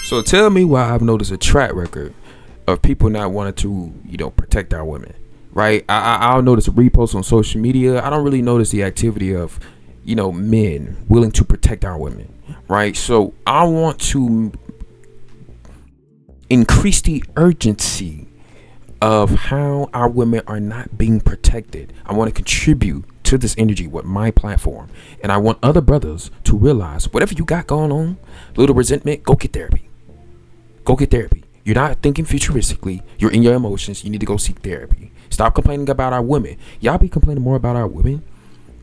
So tell me why I've noticed a track record of people not wanting to, protect our women, right? I'll notice a repost on social media. I don't really notice the activity of, men willing to protect our women, right? So I want to increase the urgency of how our women are not being protected. I want to contribute to this energy with my platform, and I want other brothers to realize whatever you got going on, little resentment, go get therapy. Go get therapy. You're not thinking futuristically. You're in your emotions. You need to go seek therapy. Stop complaining about our women. Y'all be complaining more about our women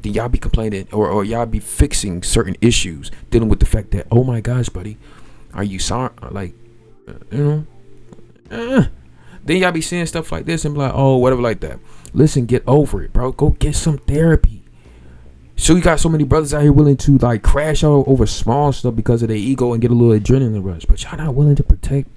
than y'all be complaining or y'all be fixing certain issues, dealing with the fact that, oh my gosh, buddy, are you sorry? Like, then y'all be saying stuff like this and be like, oh, whatever like that. Listen, get over it, bro. Go get some therapy. So you got so many brothers out here willing to like crash out over small stuff because of their ego and get a little adrenaline rush, but y'all not willing to protect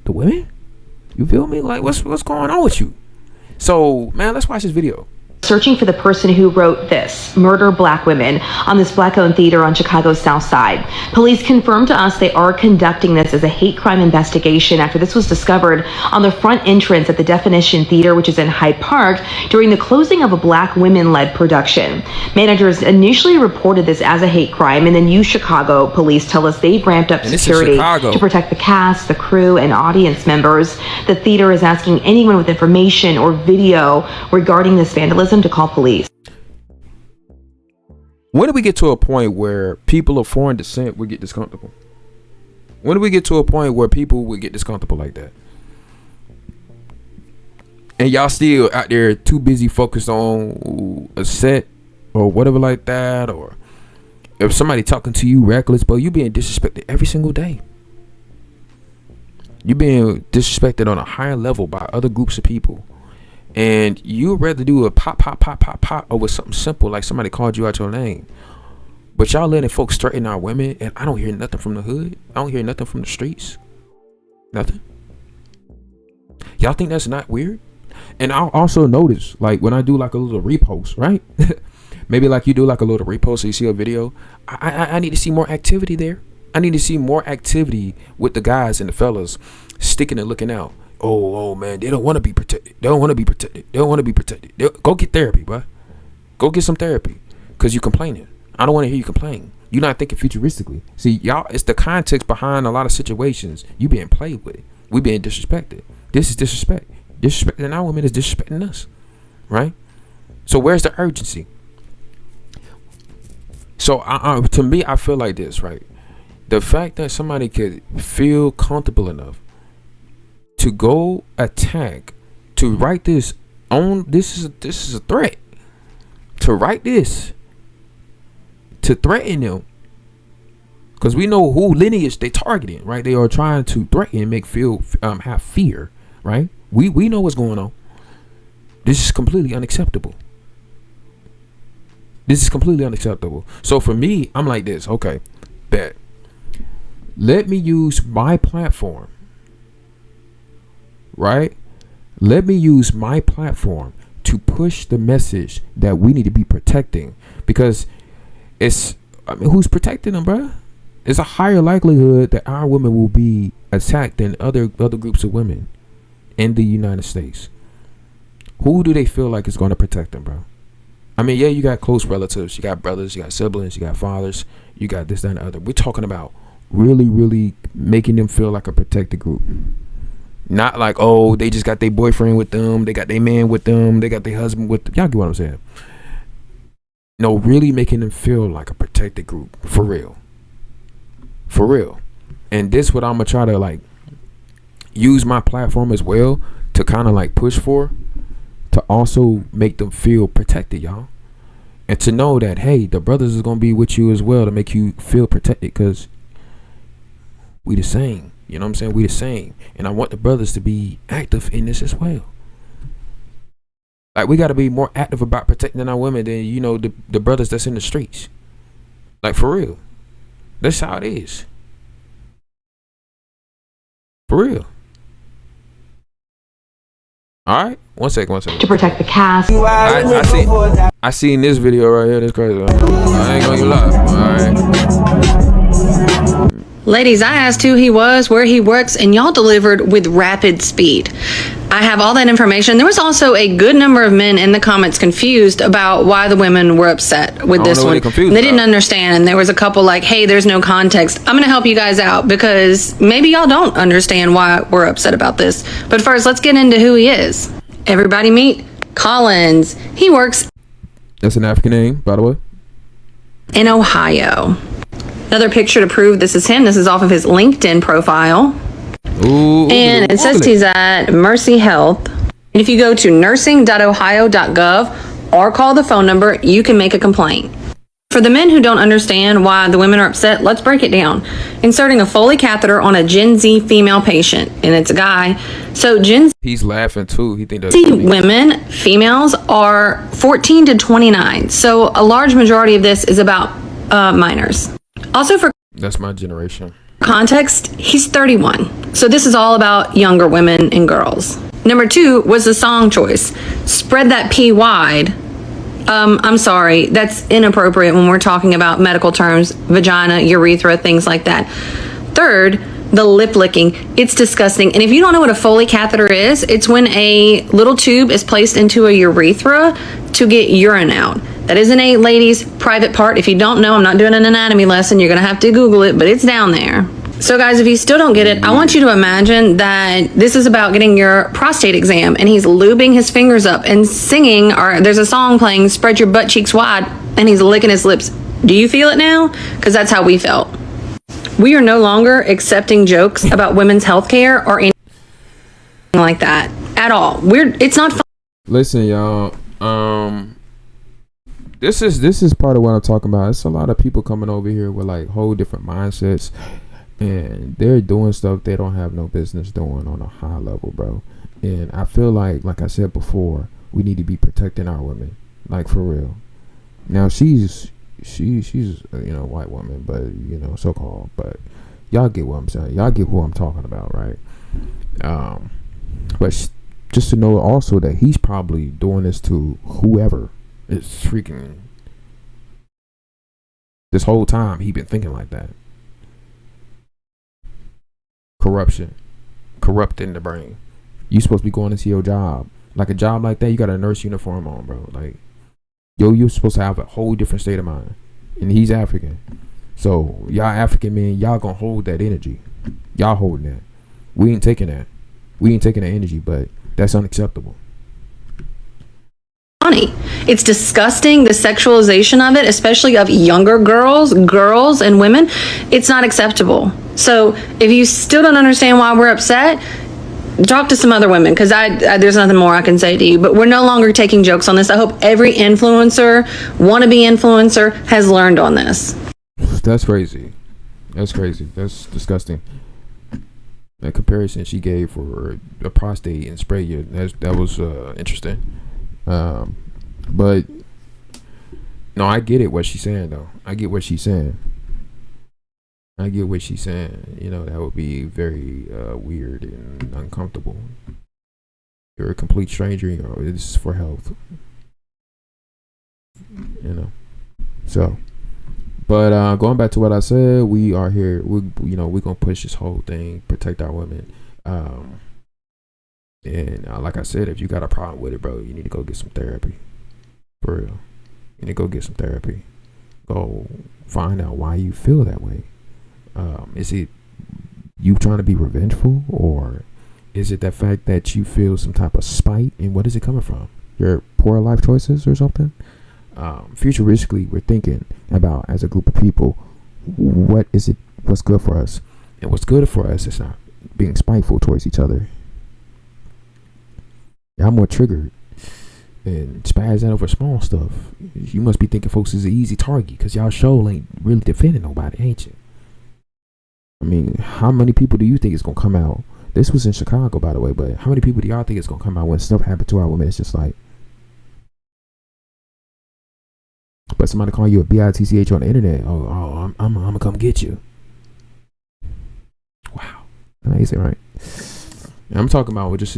the women. You feel me? Like what's going on with you? So man, let's watch this video. Searching for the person who wrote this, Murder Black Women, on this Black-owned theater on Chicago's South Side. Police confirmed to us they are conducting this as a hate crime investigation after this was discovered on the front entrance at the Definition Theater, which is in Hyde Park, during the closing of a Black women-led production. Managers initially reported this as a hate crime, and then Chicago police tell us they've ramped up security to protect the cast, the crew, and audience members. The theater is asking anyone with information or video regarding this vandalism to call police. When do we get to a point where people of foreign descent would get discomfortable? When do we get to a point where people would get discomfortable like that? And y'all still out there too busy focused on a set or whatever like that, or if somebody talking to you reckless, but you being disrespected every single day. You being disrespected on a higher level by other groups of people. And you'd rather do a pop over something simple like somebody called you out your name. But y'all letting folks threaten our women, and I don't hear nothing from the hood. I don't hear nothing from the streets. Nothing. Y'all think that's not weird? And I'll also notice, like when I do like a little repost, right? Maybe like you do like a little repost, so you see a video. I need to see more activity there. I need to see more activity with the guys and the fellas sticking and looking out. Oh man, they don't want to be protected. They don't want to be protected. They don't want to be protected. Go get therapy, bro. Go get some therapy, cause you complaining. I don't want to hear you complain. You're not thinking futuristically. See, y'all, it's the context behind a lot of situations. You being played with. We being disrespected. This is disrespect. Disrespecting our women is disrespecting us, right? So where's the urgency? So to me, I feel like this, right? The fact that somebody could feel comfortable enough to go attack, to write this on, this is a threat, to write this, to threaten them, because we know who lineage they targeting, right? They are trying to threaten and make feel have fear, right? We know what's going on. This is completely unacceptable. This is completely unacceptable. So for me, I'm like this. Okay, bet. Let me use my platform. Right? Let me use my platform to push the message that we need to be protecting, because who's protecting them, bro? It's a higher likelihood that our women will be attacked than other groups of women in the United States. Who do they feel like is going to protect them, bro? I mean, yeah, you got close relatives, you got brothers, you got siblings, you got fathers, you got this, that, and the other. We're talking about really making them feel like a protected group. Not like, oh, they just got their boyfriend with them, they got their man with them, they got their husband with them. Y'all get what I'm saying? No, really making them feel like a protected group. For real. For real. And this what I'm going to try to like use my platform as well to kind of like push for, to also make them feel protected, y'all. And to know that, hey, the brothers is going to be with you as well to make you feel protected, because we the same. You know what I'm saying? We the same. And I want the brothers to be active in this as well. Like, we got to be more active about protecting our women than, the brothers that's in the streets. Like, for real. That's how it is. For real. All right. One second. To protect the cast. I seen this video right here. That's crazy. I ain't gonna lie. All right. Ladies, I asked who he was, where he works, and y'all delivered with rapid speed. I have all that information. There was also a good number of men in the comments confused about why the women were upset with this one. They didn't understand, and there was a couple like, hey, there's no context. I'm going to help you guys out because maybe y'all don't understand why we're upset about this. But first, let's get into who he is. Everybody meet Collins. He works... That's an African name, by the way. ...in Ohio. Another picture to prove this is him. This is off of his LinkedIn profile. Ooh, and it says he's at Mercy Health. And if you go to nursing.ohio.gov or call the phone number, you can make a complaint. For the men who don't understand why the women are upset, let's break it down. Inserting a Foley catheter on a Gen Z female patient, and it's a guy. So Gen Z... He's laughing too. He think that's women, females, are 14 to 29. So a large majority of this is about minors. Also, for that's my generation context, he's 31. So this is all about younger women and girls. Number 2 was the song choice. Spread that P wide. I'm sorry, that's inappropriate when we're talking about medical terms, vagina, urethra, things like that. Third, the lip licking. It's disgusting. And if you don't know what a Foley catheter is, it's when a little tube is placed into a urethra to get urine out. That isn't a lady's private part. If you don't know, I'm not doing an anatomy lesson. You're going to have to Google it, but it's down there. So guys, if you still don't get it, I want you to imagine that this is about getting your prostate exam, and he's lubing his fingers up and singing, or there's a song playing, Spread Your Butt Cheeks Wide, and he's licking his lips. Do you feel it now? Because that's how we felt. We are no longer accepting jokes about women's health care or anything like that at all. It's not fun. Listen, y'all. This is part of what I'm talking about. It's a lot of people coming over here with like whole different mindsets, and they're doing stuff they don't have no business doing on a high level, bro. And I feel like I said before, we need to be protecting our women, like for real. Now she's a white woman, but so called, but y'all get what I'm saying. Y'all get who I'm talking about, right? But just to know also that he's probably doing this to whoever is freaking. This whole time he been thinking like that. Corrupting the brain. You supposed to be going into your job. Like a job like that, you got a nurse uniform on, bro. Like, you're supposed to have a whole different state of mind. And he's African. So y'all African men, y'all gonna hold that energy. Y'all holding that. We ain't taking that. We ain't taking that energy, but that's unacceptable. It's disgusting, the sexualization of it, especially of younger girls and women. It's not acceptable. So if you still don't understand why we're upset, talk to some other women, because there's nothing more I can say to you. But we're no longer taking jokes on this. I hope every influencer, wannabe influencer, has learned on this. That's crazy. That's disgusting. That comparison she gave for a prostate and spray you, that was interesting. But no, I get it what she's saying though. I get what she's saying. That would be very weird and uncomfortable. You're a complete stranger, this is for health. So, but going back to what I said, we are here. We're gonna push this whole thing, protect our women. And like I said, if you got a problem with it, bro, you need to go get some therapy. For real. You need to go get some therapy. Go find out why you feel that way. Is it you trying to be revengeful, or is it the fact that you feel some type of spite? And what is it coming from? Your poor life choices or something? Futuristically, we're thinking about, as a group of people, what's good for us. And what's good for us is not being spiteful towards each other. Y'all more triggered and spaz out over small stuff. You must be thinking folks is an easy target because y'all show ain't really defending nobody, ain't you? I mean, how many people do you think is gonna come out? This was in Chicago, by the way, but how many people do y'all think is gonna come out when stuff happened to our women? It's just like, but somebody call you a bitch on the internet. I'm gonna come get you. Wow, amazing, right? And I'm talking about just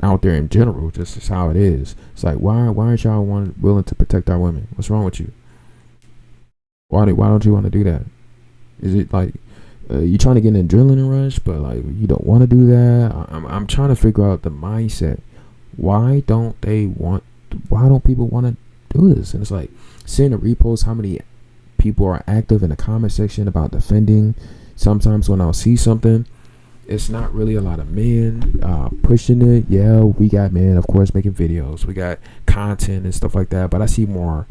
out there in general, just as how it is. It's like, why aren't y'all willing to protect our women? What's wrong with you? Why don't you want to do that? Is it like you're trying to get an adrenaline rush, but like you don't want to do that. I'm trying to figure out the mindset. Why don't people want to do this? And it's like seeing the reposts, how many people are active in the comment section about defending. Sometimes when I'll see something, it's not really a lot of men pushing it. Yeah, we got men, of course, making videos. We got content and stuff like that. But I see more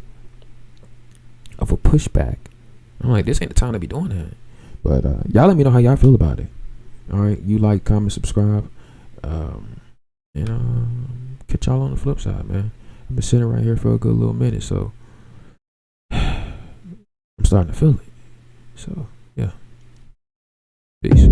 of a pushback. I'm like, this ain't the time to be doing that. But y'all let me know how y'all feel about it. All right, you like, comment, subscribe. Catch y'all on the flip side, man. I've been sitting right here for a good little minute, so I'm starting to feel it. So, yeah. Peace.